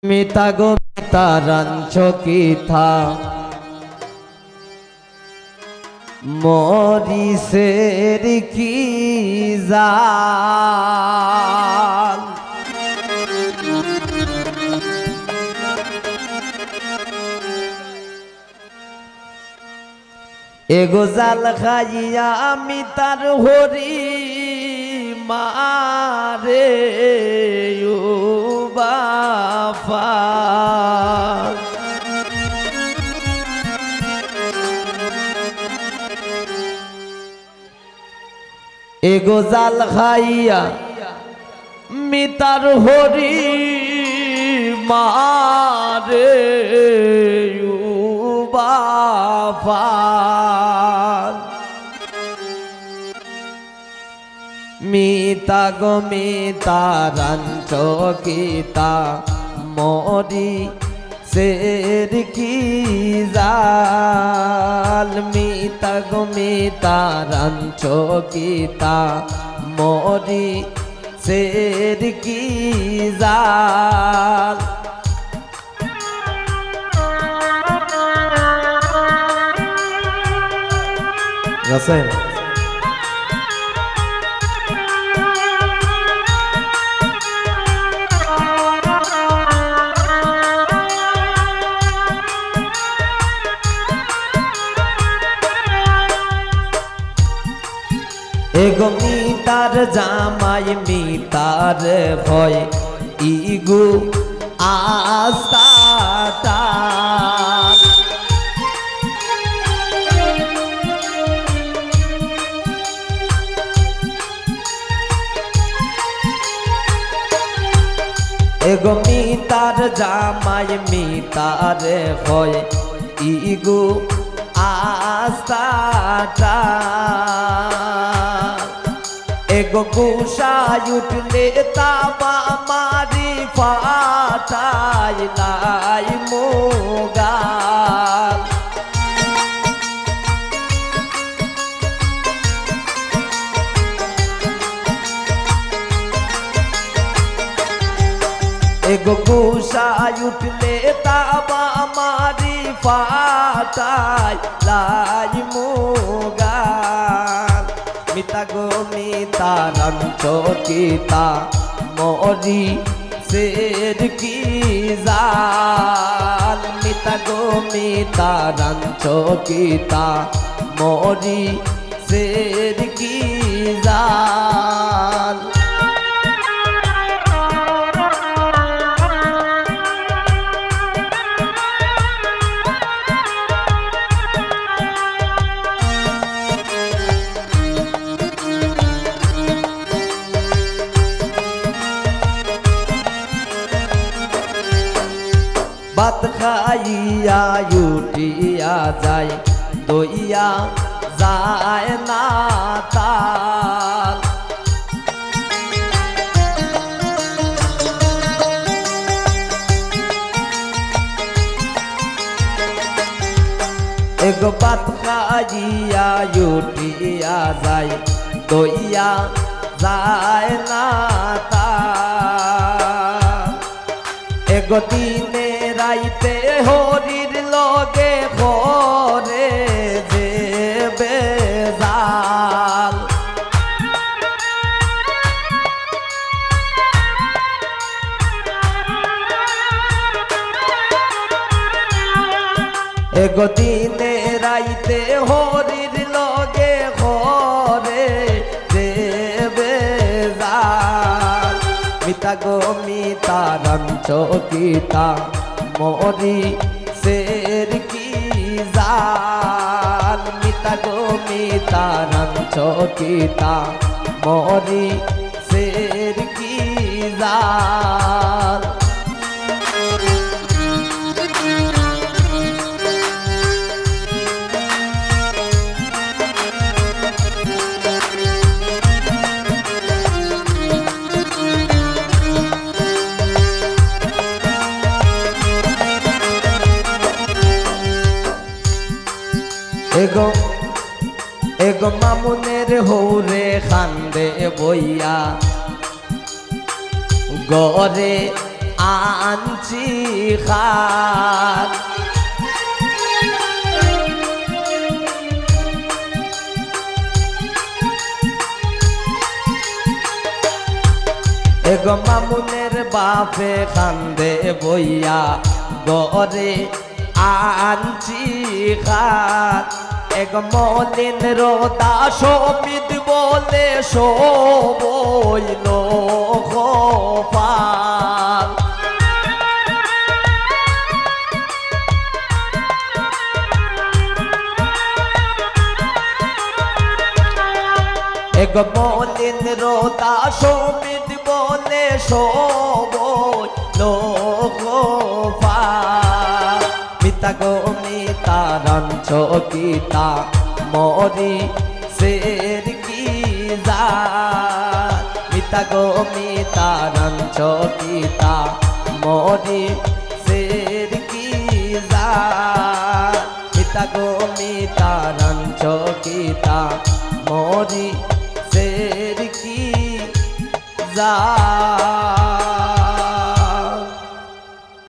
মিতা গো Mita ranch কিথা মরিসের কি জাল এগো জাল খাইয়া মিতার হরি মারে বাফা এগো জাল খাইয়া মিতার হরি মারে বাফা মিতা গো মিতা রাঞ্চ কিতা মরি সের কি জাল মিতা গো মিতা রাঞ্চ কিতা মরি সের কি জাল রাসেল এগো মিতার জামাই মিতার ভয় ইগু আস্তাটা এগো মিতার জামাই মিতার ভয় ইগু আস্তাটা এগো গুসায় উঠলে তাবা মারি ফাটাই লাই মুগাল এগো গুসায় উঠলে তাবা মারি ফাটাই লাই মুগাল মিতা গো মিতা রাঞ্চ কিতা মরি সের কি জাল মিতা গো মিতা রাঞ্চ কিতা মরি সের কি জাল ভাত খাইয়া উঠিয়া যায় দইয়া যায় না তাল এগো ভাত খাইয়া উঠিয়া যায় দইয়া যায় না তাল এগো দিনে রাইতে হরির লগে ঘরে যে বেজাল এগো দিনে রাইতে হরির লগে ঘরে যে বেজাল মিতা গো মিতা রাঞ্চ কিতা মরি সের কি জাল মিতা গো মিতা রাঞ্চ কিতা মরি সের কি জাল এগো এগো মামুনের হৌরে খান্দে বইয়া গরে আনছি খান এগো মামুনের বাপে কান্দে বইয়া গরে আনছি খান এগো মলিন রোদা সমিত বলে শোবইল খোপাল এগো মলিন রোদা সমিত বলে শোবইল খোপাল মিতা গো মিতা রাঞ্চ কিতা মরি শের কি যা মিতা গো মিতা রাঞ্চ কিতা মরি শের কি যা মিতা গো মিতা রাঞ্চ কিতা মরি শের কি যা